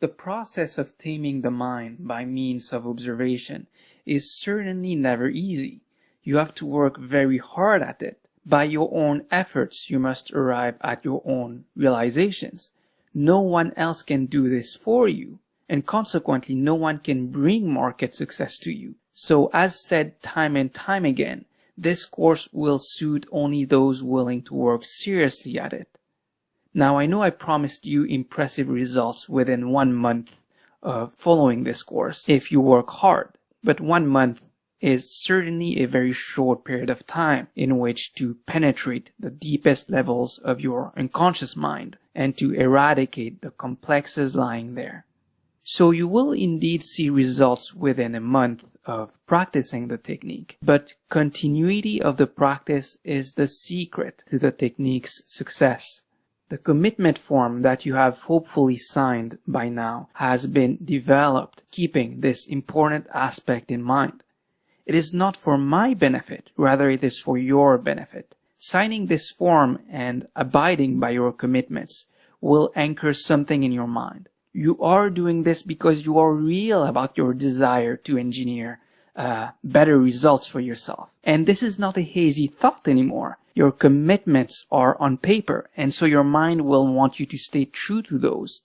The process of taming the mind by means of observation is certainly never easy. You have to work very hard at it. By your own efforts, you must arrive at your own realizations. No one else can do this for you, and consequently, no one can bring market success to you. So, as said time and time again, this course will suit only those willing to work seriously at it. Now, I know I promised you impressive results within 1 month of following this course if you work hard, but 1 month is certainly a very short period of time in which to penetrate the deepest levels of your unconscious mind and to eradicate the complexes lying there. So you will indeed see results within a month of practicing the technique, but continuity of the practice is the secret to the technique's success. The commitment form that you have hopefully signed by now has been developed keeping this important aspect in mind. It is not for my benefit, rather it is for your benefit. Signing this form and abiding by your commitments will anchor something in your mind. You are doing this because you are real about your desire to engineer better results for yourself. And this is not a hazy thought anymore. Your commitments are on paper, and so your mind will want you to stay true to those.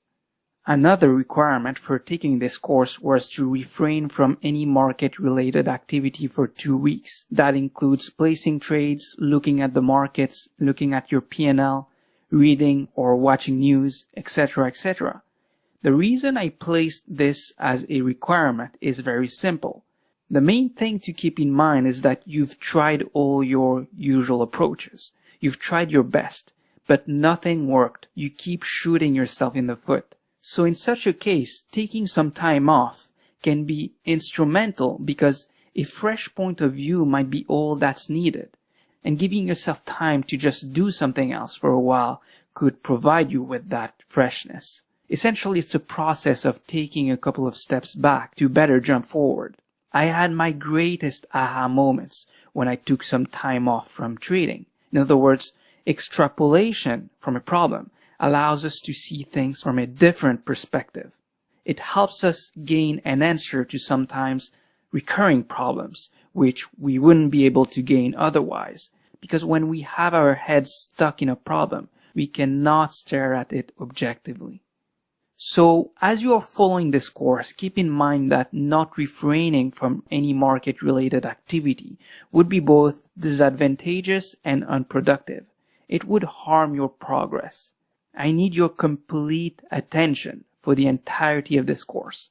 Another requirement for taking this course was to refrain from any market-related activity for 2 weeks. That includes placing trades, looking at the markets, looking at your P&L, reading or watching news, etc., etc. The reason I placed this as a requirement is very simple. The main thing to keep in mind is that you've tried all your usual approaches. You've tried your best, but nothing worked. You keep shooting yourself in the foot. So in such a case, taking some time off can be instrumental because a fresh point of view might be all that's needed. And giving yourself time to just do something else for a while could provide you with that freshness. Essentially, it's a process of taking a couple of steps back to better jump forward. I had my greatest aha moments when I took some time off from trading. In other words, extrapolation from a problem allows us to see things from a different perspective. It helps us gain an answer to sometimes recurring problems, which we wouldn't be able to gain otherwise. Because when we have our heads stuck in a problem, we cannot stare at it objectively. So, as you are following this course, keep in mind that not refraining from any market-related activity would be both disadvantageous and unproductive. It would harm your progress. I need your complete attention for the entirety of this course.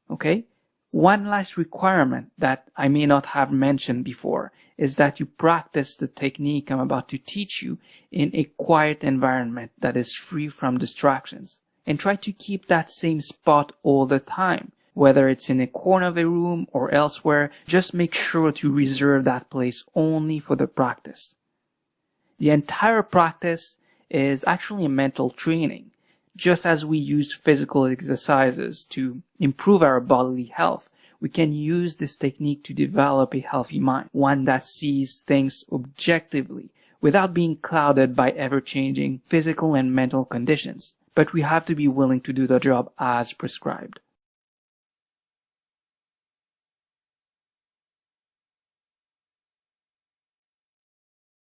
Okay? One last requirement that I may not have mentioned before is that you practice the technique I'm about to teach you in a quiet environment that is free from distractions. And try to keep that same spot all the time. Whether it's in a corner of a room or elsewhere, just make sure to reserve that place only for the practice. The entire practice is actually a mental training. Just as we use physical exercises to improve our bodily health, we can use this technique to develop a healthy mind, one that sees things objectively without being clouded by ever-changing physical and mental conditions. But we have to be willing to do the job as prescribed.